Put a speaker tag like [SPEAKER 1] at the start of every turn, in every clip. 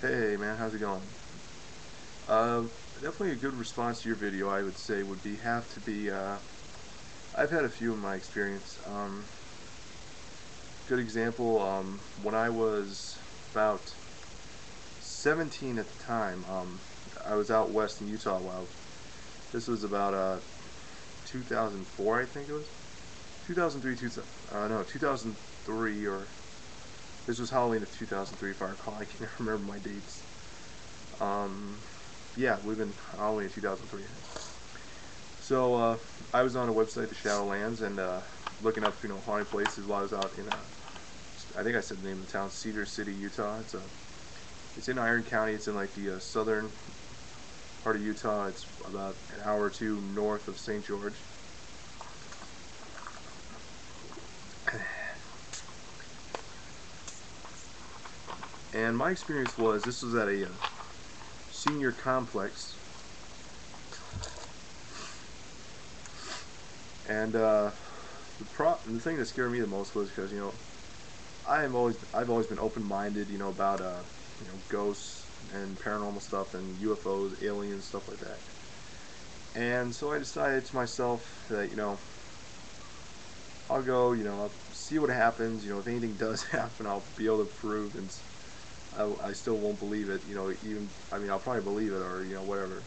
[SPEAKER 1] Hey man, how's it going? Uh, Definitely a good response to your video, I would say, would be have to be. I've had a few in my experience. Good example. When I was about 17 at the time, I was out west in Utah. While this was about 2004, I think it was 2003, no 2003, or this was Halloween of 2003, if I recall. I can't remember my dates. Um, yeah, we've been Halloween of 2003. So I was on a website, the Shadowlands, and looking up, haunted places while I was out in, I think I said the name of the town, Cedar City, Utah. It's in Iron County. It's in like the southern part of Utah. It's about an hour or two north of St. George. And my experience was this was at a senior complex, and the thing that scared me the most was because I've always been open-minded, about ghosts and paranormal stuff and UFOs, aliens, stuff like that. And so I decided to myself that I'll go, I'll see what happens. If anything does happen, I'll be able to prove, and I still won't believe it. Even I mean, I'll probably believe it, or whatever.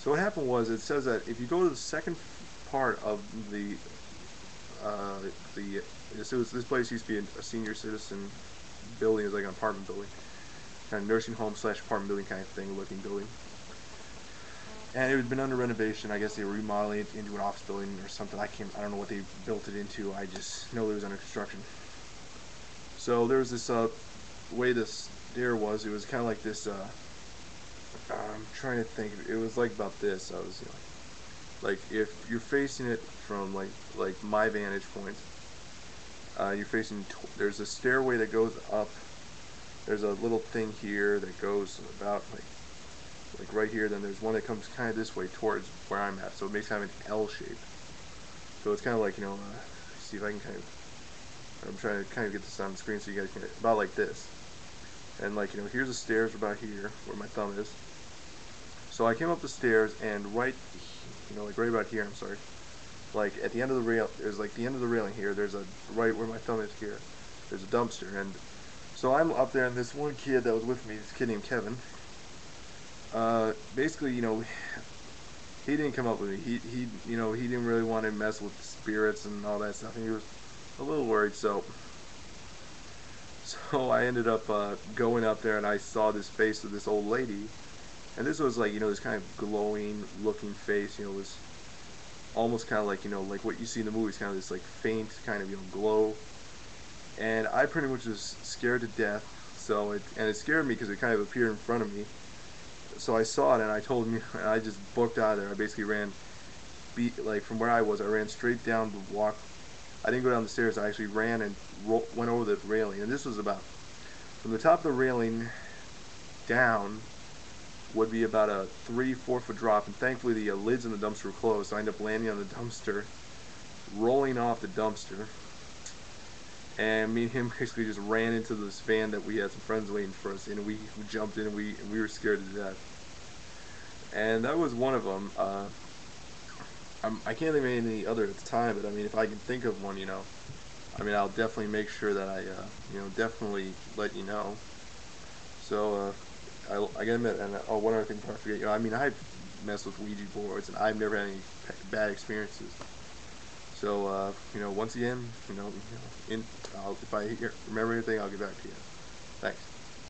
[SPEAKER 1] So what happened was, it says that if you go to the second part of uh, this place used to be a senior citizen building. It was like an apartment building, kind of nursing home slash apartment building kind of thing, looking building. And it had been under renovation. I guess they were remodeling it into an office building or something. I don't know what they built it into. I just know it was under construction. So there was this way this stair was. It was kind of like this. I'm trying to think. It was like about this. I was like if you're facing it from like my vantage point, you're facing. There's a stairway that goes up. There's a little thing here that goes about like right here. Then there's one that comes kind of this way towards where I'm at. So it makes kind of an L shape. So it's kind of like see if I can kind of. I'm trying to kind of get this on the screen so you guys can about like this. And here's the stairs about here where my thumb is. So I came up the stairs, and right, like right about here, I'm sorry, like at the end of the rail, there's like the end of the railing here, there's a, right where my thumb is here, there's a dumpster. And so I'm up there, and this one kid that was with me, this kid named Kevin, basically, he didn't come up with me. He didn't really want to mess with spirits and all that stuff, and he was a little worried. So I ended up going up there, and I saw this face of this old lady. And this was like, this kind of glowing looking face, it was almost kind of like, like what you see in the movies, kind of this like faint kind of, glow. And I pretty much was scared to death. So it scared me because it kind of appeared in front of me. So I saw it, and I told him, and I just booked out of there. I basically ran, like from where I was, I ran straight down the walk. I didn't go down the stairs. I actually ran and went over the railing. And this was about, from the top of the railing down, would be about a 3-4 foot drop, and thankfully the lids in the dumpster were closed, so I ended up landing on the dumpster, rolling off the dumpster, and me and him basically just ran into this van that we had some friends waiting for us, and we jumped in, and we were scared to death. And that was one of them. I can't think of any other at the time, but I mean, if I can think of one, I mean, I'll definitely make sure that I, definitely let you know. So, I gotta admit, and one other thing before I forget, I mean, I've messed with Ouija boards, and I've never had any bad experiences. So, once again, if I remember anything, I'll get back to you. Thanks.